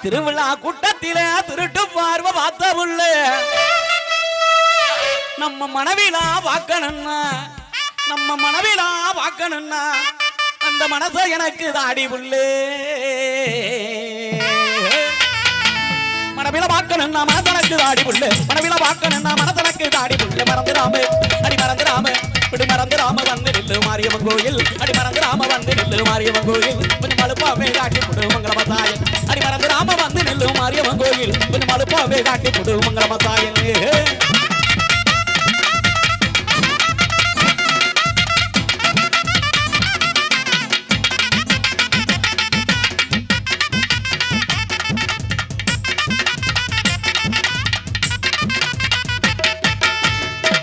திருவிழா கூட்டத்தில திருட்டு பார்வை பார்த்த புள்ள நம்ம மனைவிலா பார்க்கணும்னா நம்ம மனைவிலா பார்க்கணும்னா அந்த மனசை எனக்கு தாடி புள்ளு மனவில பார்க்கணும்னா மனசனக்கு தாடி புள்ளு மனவில பார்க்கணும்னா மனசனக்கு தாடி புள்ளு மறந்துடாம அடி மறந்துடாம இப்படி மறந்துடாம வந்து நில்லு மாரியம்மன் கோயில் அடி மறந்துடாம வந்து நில்லு மாரியம்மன் கோயில் கொஞ்சம் மழுப்பாவே காட்டி போடு மங்களமசாயன் அடி மறந்துடாம வந்து நில்லு மாரியம்மன் கோயில் கொஞ்சம் மழுப்பாவே காட்டி போடு மங்களமசாயன்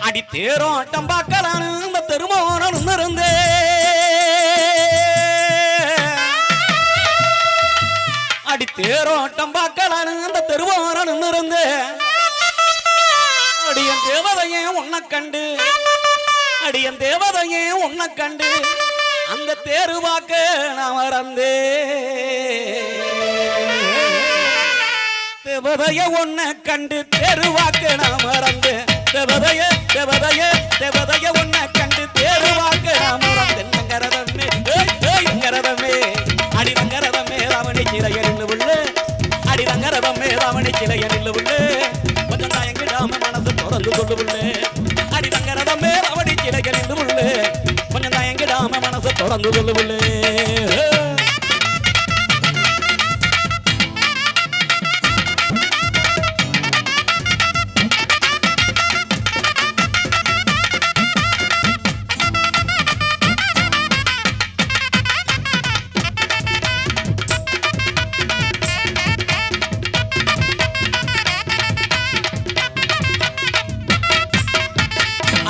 அடி தேரோட்டம் பார்க்கலான்னு இந்த திருமோனம் இருந்தே அடி தேரோட்டம் பார்க்கலான்னு இந்த திருமோனம் இருந்தே அடியன் தேவதையே உன்னை கண்டு அடியன் தேவதையே உன்னை கண்டு அந்த தேரு பார்க்க நான் மறந்தே தேவதைய உன்னை கண்டு தேரு பார்க்க நான் மறந்தேன் தேவதைய தேவதைய தேவதைய உன்னை கண்டு தேரு பார்க்க நான் மறந்தேன் நங்கரதமே நங்கரதமே அடி நங்கரதமே ராவணி சிலைய நில்லு உள்ளே அடி நங்கரதமே ராவணி சிலைய நில்லு உள்ளே கொஞ்சம் தயங்கிடாம மனசு தொடர்ந்து சொல்லு உள்ளே அடி நங்கரதமே ராவணி சிலைய நில்லு உள்ளே கொஞ்சம் தயங்கிடாம மனசு தொடர்ந்து சொல்லு உள்ளே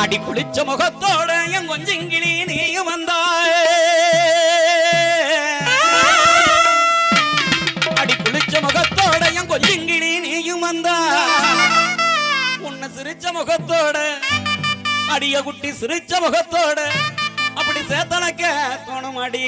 அடி குளிச்ச முகத்தோட என் கொஞ்சிங்கிளி நீயும் வந்தாய் அடி குளிச்ச முகத்தோட என் கொஞ்சிங்கிளி நீயும் வந்தாய் உன்னை சிரிச்ச முகத்தோட அடிய குட்டி சிரிச்ச முகத்தோட அப்படி சேத்தனக்க தோணும் அடி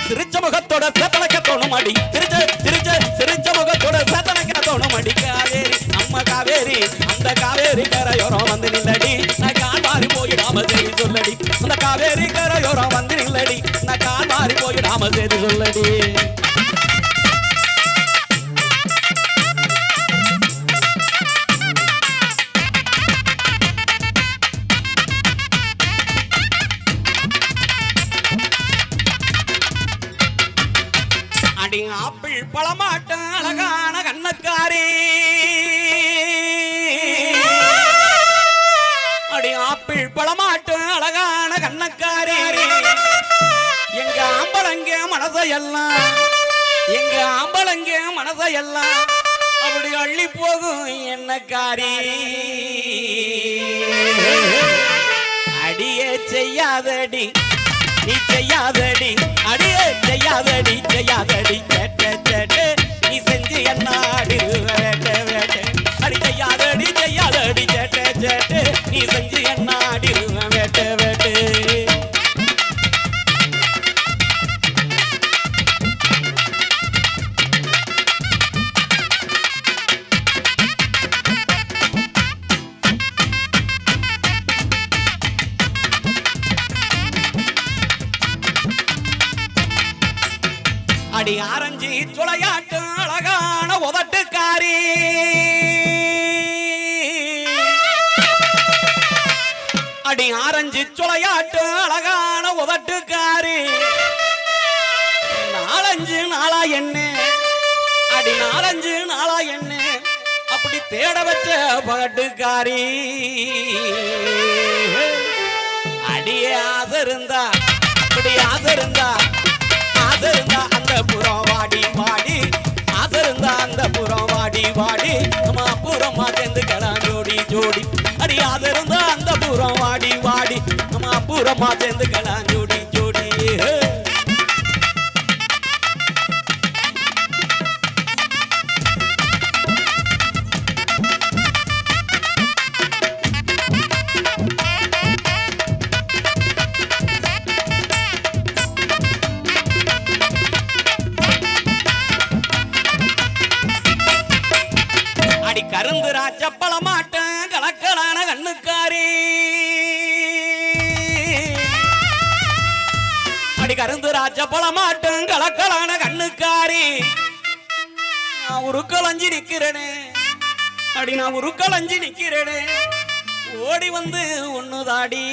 சிரிச்ச முகத்தோட சேத்தனக்க தோணும் அடி சிரிச்ச சிரிச்ச சிரிச்ச முகத்தோட சேத்தனக்க தோணும் அடி காவேரி அம்மா காவேரி அந்த காவேரி கரையோரம் வந்து நில்லடி நான் கால் மாறி போயிடாம சரி சொல்லடி அந்த காவேரி கரையோரம் வந்து நில்லடி நான் கால் மாறி போயிடாம சரி சொல்லடி அடி ஆப்பிள் பழமாட்ட அழகான கண்ணக்காரி அடி ஆப்பிள் பழமாட்ட அழகான கண்ணக்காரி எங்க ஆம்பளங்க மனசையெல்லாம் எங்க ஆம்பளங்க மனசையெல்லாம் அப்படி அள்ளி போகும் என்னக்காரி அடியே செய்யாதடி நீ செய்யாதடி அடியே செய்யாதடி செய்யாதடி கேட்ட கேட்டு நீ செஞ்சு என்ன ஆடி வேட்ட வேட்ட அடி செய்யாதடி செய்யாதடி கேட்ட கேட்டு நீ செஞ்சு என்ன ஆடி வேட்ட வேட்டு அடி ஆரஞ்சி சுளையாட்டு அழகான உதட்டுக்காரி அடி ஆரஞ்சு சுளையாட்டு அழகான உதட்டுக்காரி நாலஞ்சு நாளா என்ன அடி நாலஞ்சு நாளா என்ன அப்படி தேட வச்ச பகட்டுக்காரி அடியே ஆசை இருந்தா அப்படி ஆசை இருந்தா அந்த புறம் வாடி வாடி ஆசருந்தா அந்த புறம் வாடி வாடி நம்ம புறமா சேர்ந்துக்கலாம் ஜோடி ஜோடி அடி ஆசருந்தா அந்த புறம் வாடி வாடி நம்ம புறமா சேர்ந்துக்கலாம் ஜோடி ஜோடி கண்ணுக்காரி அடி கருந்து ராஜ பழமாட்டும் கலக்கலான கண்ணுக்காரி நான் உருக்களஞ்சி நிக்கிறேனே அடி நான் உருக்களஞ்சி நிக்கிறேனே ஓடி வந்து ஒண்ணுதாடி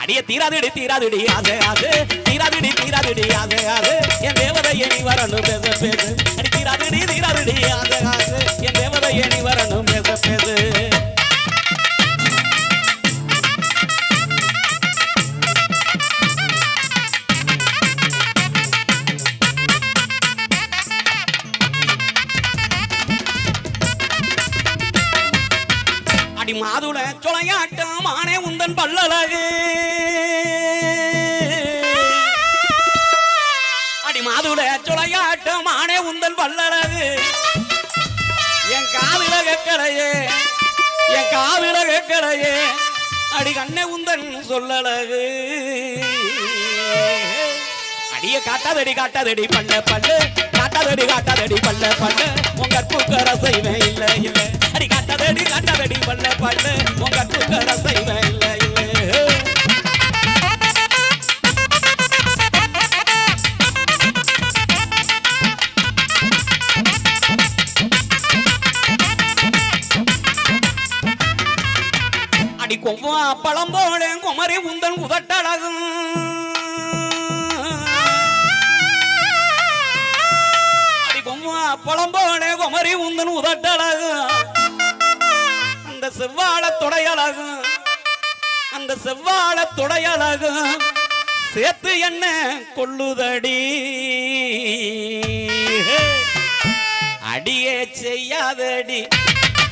அடிய தீராதுடி தீராதுடி ஆசை ஆசை தீராதுடி தீராதுடி ஆசை ஆசை என் தேவதையை நீ வரணும் பேச பேசு அடி தீராதுடி தீராதுடி ஆசை ஆசை என் தேவதையை நீ வரணும் பேச பேசு அடி மாதுள சொலையாட்டம் மானே உந்தன் பல்லழகு அடி மாதுள சொலையாட்டம் மானே உந்தன் பல்லழகு என் காவில கேட்கலையே என் காவில கேட்கலையே அடி கண்ணே உந்தன் சொல்லழகு அடிய காட்டாதடி பல்ல பல்லு காட்டாதடி பல்ல பல்லு உங்க பூக்கர செய்வேன் இல்ல இல்ல அடி காட்டாதடி பல்ல பல்லு உங்க பூக்கர செய்வேன் இல்ல இல்ல அடி கொவ்வா பழம் போல குமரி உந்தன் உதட்டழகும் பழம் போல குமரி உந்தன் உதட்டழகும் அந்த செவ்வாழ துடையழகும் அந்த செவ்வாழ துடையழகும் சேர்த்து என்ன கொள்ளுதடி அடியே செய்யாதடி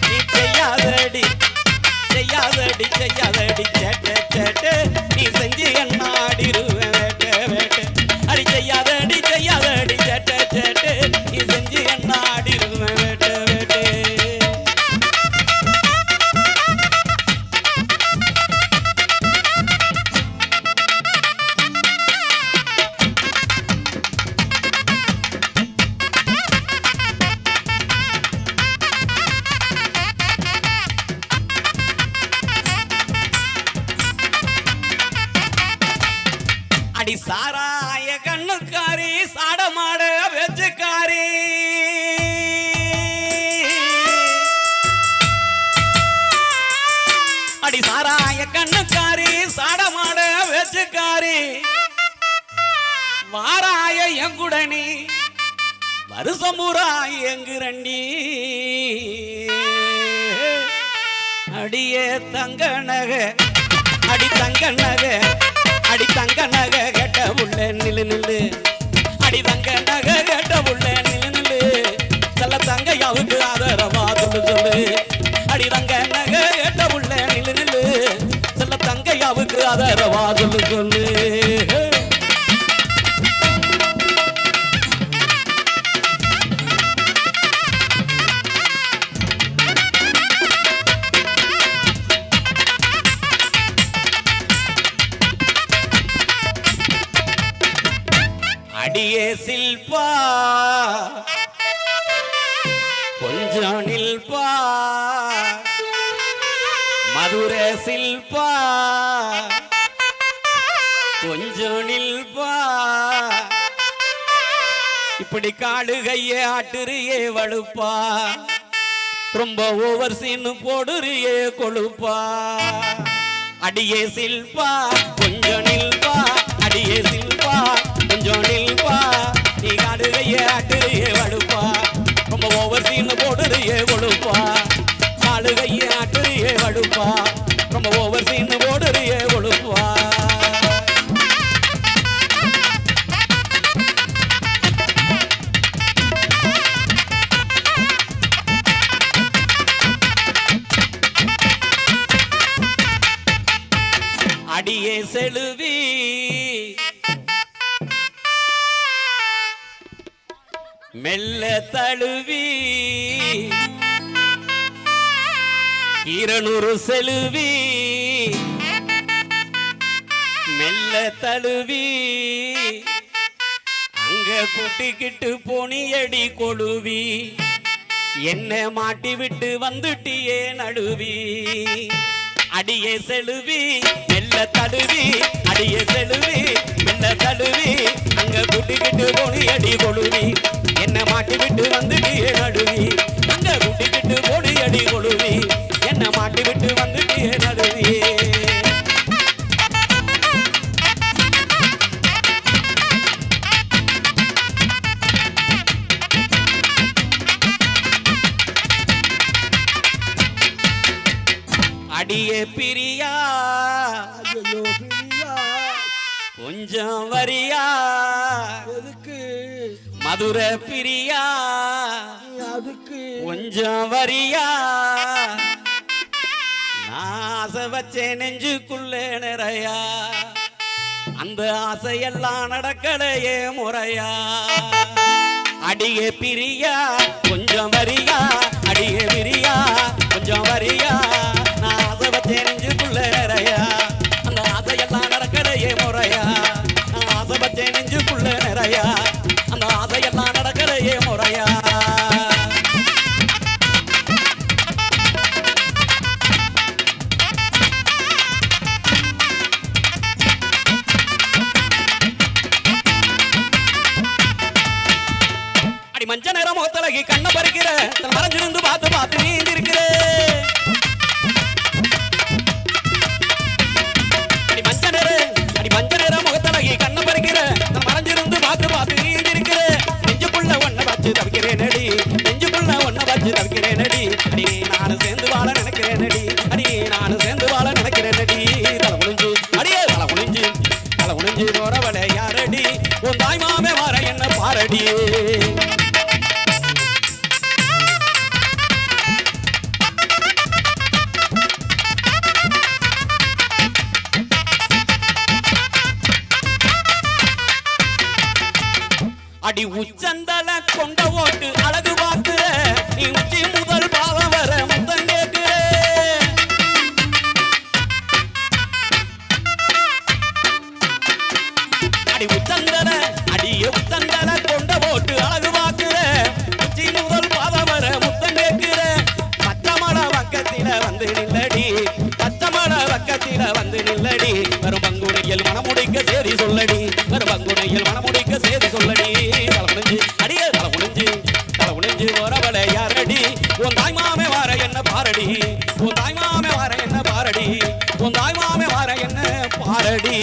நீ செய்யாதடி செய்யாதடி செய்யாதடி சேட்ட சேட்டு நீ செஞ்சு என்ன ஆடிருவேன் வேட்ட வேட்டு அடி செய்யாதடி செய்யாதடி சேட்ட சேட்டு நீ செஞ்சு என்ன ஆடிருவேன் வேட்ட வேட்டு அடி சாராய கண்ணுக்காரி சாடமாட வெச்சுக்காரி அடி சாராய கண்ணுக்காரி சாடமாட வெச்சுக்காரி வாராய எங்குடனி வருஷம் பூரா எங்குரண்டி அடியே தங்க நகை அடி தங்க நகை அடி தங்க நகை கேட்ட உள்ள நில்லு நில்லு அடி தங்க நகை கேட்ட உள்ள நில்லு நில்லு செல்ல தங்கையாவுக்கு ஆதரவா சொல்லு சொல்லு அடி தங்க நகை கேட்ட உள்ள நில்லு நில்லு செல்ல தங்கையாவுக்கு ஆதரவா சொல்லு சொல்லு அடியே சில்பா கொஞ்சம் நில்பா மதுரை சில்பா கொஞ்சம் நில்பா இப்படி காடு கையே ஆட்டுறியே வலுப்பா ரொம்ப ஓவர் சீனு போடுறியே கொழுப்பா அடியே சில்பா கொஞ்சம் நில்பா அடியே சில்பா கொஞ்சம் நில்பா நீ காடு கையே ஆட்டுறியே வலுப்பா ரொம்ப ஓவர் சீனு போடுறியே கொழுப்பா காடு கையே ஆட்டுறியே வலுப்பா ரொம்ப ஓவர் சீனு போடுறியே கொழுப்பா அடியே செழுவி மெல்ல தழுவி 200 செழுவி மெல்ல தழுவி அங்க கூட்டிக்கிட்டு போனியடி கொழுவி என்ன மாட்டி விட்டு வந்துட்டியே நடுவி அடியே செழுவி மெல்ல தடுவி அடியே செழுவி மெல்ல தடுவி அங்க குட்டிக்கிட்டு போனி அடி கொழுவி என்ன மாட்டி விட்டு வந்துட்டியே நடுவி அங்க குட்டிக்கிட்டு போனி அடி கொழுவி என்ன மாட்டி விட்டு வந்துட்டியே நடுவி அடியே பிரியா ஐயோ பிரியா கொஞ்சம் வரியா எதுக்கு மதுரை பிரியா அதுக்கு கொஞ்சம் வரியா நான் ஆசை வச்சேன் நெஞ்சுக்குள்ள நிறையா அந்த ஆசையெல்லாம் நடக்கலையே முறையா அடியே பிரியா கொஞ்சம் வரியா அடியே பிரியா கொஞ்சம் வரியா நான் ஆசை வச்சேன் நெஞ்சுக்குள்ள நிறையா அந்த ஆசையெல்லாம் நடக்கலையே முறையா நான் ஆசை வச்சேன் நெஞ்சுக்குள்ள நிறையா அந்த ஆசையெல்லாம் நடக்கலையே முறையா மஞ்ச நேரம் முகத்தலகி கண்ண பறிக்கிற மறைஞ்சிருந்து பார்த்து பார்த்து நீந்தி இருக்கிற மஞ்ச நேரம் முகத்தலகி கண்ண பறிக்கிற மறைஞ்சிருந்து பார்த்து பார்த்து நீந்தி இருக்கிற நெஞ்சுக்குள்ள ஒன்ன வச்சு தவிக்கிறேன் நடி நெஞ்சுக்குள்ள ஒன்ன வச்சு தவிக்கிறேன் நடி அடி நானும் சேர்ந்து வாழ நினைக்கிறேன் நடி அடி நானும் சேர்ந்து வாழ நினைக்கிறேன் நடி தலை குளிஞ்சு அடியே தலை குளிஞ்சு போறவளை யாரடி உன் தாய் மாமே வர என்ன பாரடி அடி உச்சந்தல கொண்ட ஓட்டு அழகு பார்க்கிற நீ உச்சி முதல் பாவம் வர முத்தம் கேட்கிற அடி உச்சந்தல அடிய உச்சந்தல கொண்ட ஓட்டு அழகு பார்க்கிற உச்சி முதல் பாவம் வர முத்தம் கேட்கிற பச்சமட பக்கத்தில வந்து நில்லடி பச்சமட பக்கத்தில வந்து நில்லடி வரும் பங்குனையில் மனமுடிக்க சேரி சொல்லடி வரும் பங்குனையில் மனமுடிக்க சேரி சொல்லடி அடியே தலை குனிஞ்சு வரவளை யாரடி உன் தாய் மாமே வார என்ன பாரடி உன் தாய் மாமே வார என்ன பாரடி உன் தாய் மாமே வார என்ன பாரடி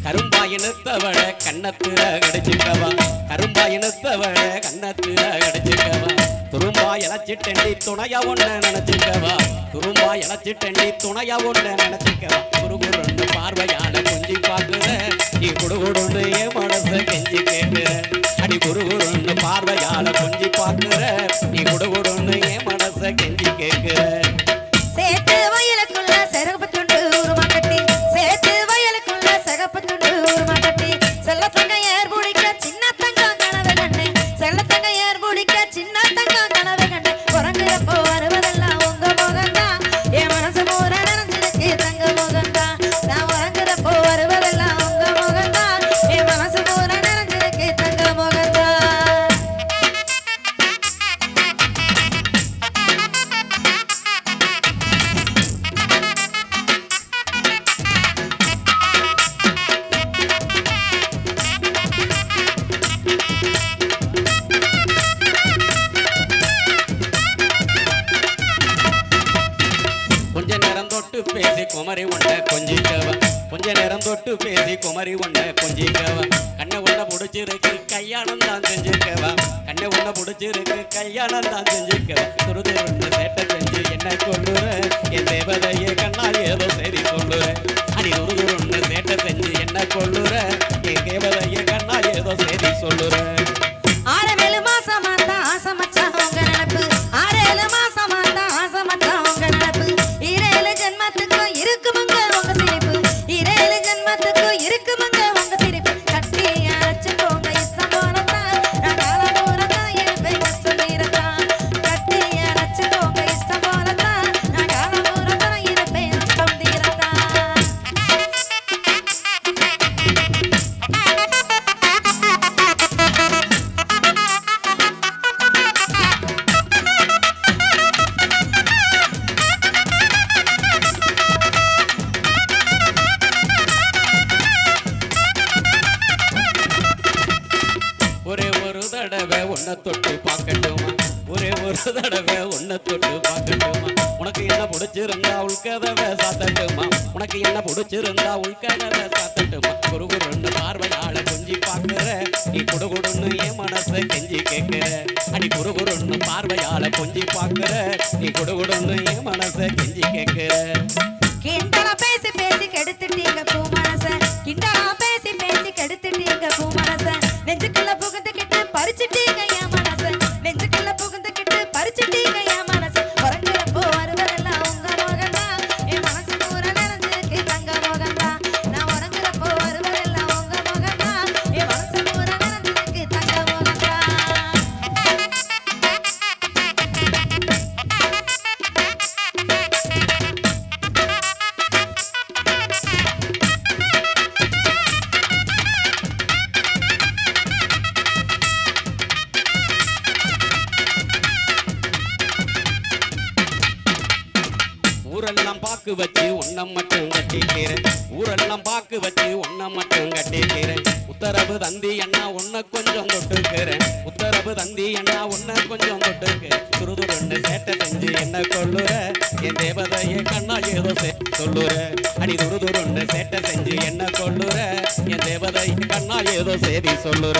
கரும்பாயினத்தவள கண்ணத்துல கடிச்சிட்டவா கரும்பாயினத்தவள கண்ணத்துல கடிச்சிட்டவா துரும்பா இழைச்சிட்டண்டி துணையா ஒண்ண நினைச்சிக்கவா துரும்பா இழைச்சிட்டண்டி துணையா ஒண்ண நினைச்சிக்கவா குறுகுறுன்னு பார்வையால கொஞ்சி பாக்குற நீ குடுகுடுன்னு என் மனச கெஞ்சி கேட்கிற அடி குறுகுறுன்னு பார்வையால கொஞ்சி பாக்குற நீ குடுகுடுன்னு என் மனச கெஞ்சி கேட்கிற சேத்து வயலுக்குள்ள செருப்பத்துண்டு உருமா கட்டி சேத்து வயலுக்குள்ள சகப்பத்துண்டு உருமா கட்டி செல்ல தங்க ஏர் பிடிக்க சின்ன தங்கம் கனவு கண்டு செல்ல தங்க ஏர் பிடிக்க சின்ன தங்கம் கனவு கண்டு உறங்குறப்போ வருவதெல்லாம் உங்க முகம்தான் என் மனசு பூரா நினைஞ்சிருக்கு தங்க முகம்தான் நான் உறங்குறப்போ வருவதெல்லாம் உங்க முகம்தான் என் மனசு பூரா நினைஞ்சிருக்கு தங்க முகம்தான் கொஞ்ச நேரம் தொட்டு பேசி குமரி உண்ட கொஞ்சிக்கவா கொஞ்ச நேரம் தொட்டு பேசி குமரி உண்ட கொஞ்சிக்கவா கண்ணை உண்ட புடிச்சிருக்கு கையாளம் தான் செஞ்சுக்கவா கண்ணை உண்ட புடிச்சிருக்கு கையாளம் தான் செஞ்சுக்கவா துருதுருன்னு சேட்டை செஞ்சு என்ன கொள்ளுற என் தேவதையே கண்ணால் ஏதோ சரி சொல்லுற அடி துருதுருன்னு சேட்டை செஞ்சு என்ன கொள்ளுற என் தேவதையே கண்ணால் ஏதோ சரி சொல்லுற உன்னை தொட்டு பார்க்கட்டுமா ஒரே ஒரு தடவை உன்னை தொட்டு பார்க்கட்டுமா உனக்கு என்ன பிடிச்சிருந்தா உள்கதவை சாத்தட்டுமா உனக்கு என்ன பிடிச்சிருந்தா உள்கதவை சாத்தட்டுமா குறுகுறுன்னு பார்வையால கொஞ்சி பார்க்கிற நீ குடுகுடுன்னு என் மனசை கெஞ்சி கேட்கிற அடி குறுகுறுன்னு பார்வையால கொஞ்சி பார்க்கிற நீ குடுகுடுன்னு என் மனசை கெஞ்சி கேட்கிற கிண்டலா பேசி பேசி கெடுத்துட்டீங்க பூ மனச கிண்டலா பேசி பேசி கெடுத்துட்டீங்க பூ மனச நெஞ்சுக்குள்ள புகுந்துக்கிட்டு பறிச்சுட்டீங்க என் மனச நெஞ்சுக்குள்ள புகுந்துக்கிட்டு பறிச்சுட்டீங்க என் மனச உறங்குறப்போ வருவதெல்லாம் உங்க முகம்தான் என் மனசு பூர நிறைஞ்சிருக்கு தங்க முகம்தான் நான் உறங்குறப்போ வருவதெல்லாம் உங்க முகம்தான் என் மனசு பூர நிறைஞ்சிருக்கு தங்க முகம்தான் ஊரெல்லாம் பாக்கு வச்சு உன்னை மட்டும் கட்டிக்கிறேன் ஊரெல்லாம் பாக்கு வச்சு உன்னை மட்டும் கட்டிக்கிறேன் உத்தரவு தந்தி அண்ணா உன்னை கொஞ்சம் தொட்டுக்கிறேன் உத்தரவு தந்தி அண்ணா உன்னை கொஞ்சம் தொட்டுக்கிறேன் துருதுருன்னு சேட்டை செஞ்சு என்ன கொள்ளுற என் தேவதையை கண்ணால் ஏதோ சொல்லுற அடி துருதுருன்னு சேட்டை செஞ்சு என்ன கொள்ளுற என் தேவதையை கண்ணால் ஏதோ செய்தி சொல்லுற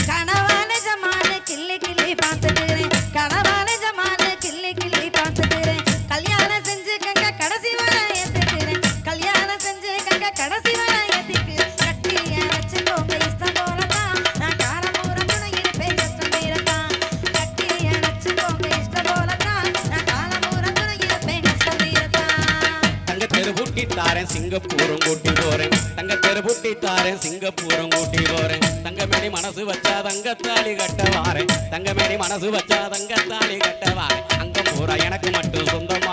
கனவான ஜமான கிள்ளி கிள்ளி பார்த்துக்கிறேன் கனவான ஜமான கிள்ளி கிள்ளி பார்த்துக்கிறேன் கல்யாணம் செஞ்சு கங்க கடைசி வர ஏத்துக்கிறேன் கல்யாணம் செஞ்சு கங்க கடைசி வர ஏத்திக்கிறேன் கட்டிய வச்சுக்கோங்க இஷ்டம் போலதான் நான் காலபூரம் துணை இருப்பேன் கஷ்டம் தீரத்தான் கட்டிய வச்சுக்கோங்க இஷ்டம் போலதான் நான் காலபூரம் துணை இருப்பேன் கஷ்டம் தீரத்தான் தங்க தெரு பூட்டி தாரேன் சிங்கப்பூரும் கூட்டி போறேன் தங்க தெரு பூட்டி தாரேன் சிங்கப்பூரும் கூட்டி போறேன் தங்கமேனி மனசு வச்சா தங்கத்தாலி கட்ட வாரேன் தங்கமேனி மனசு வச்சா தங்கத்தாலி கட்ட வாரேன் அங்க பூரா எனக்கு மட்டும் சொந்தமா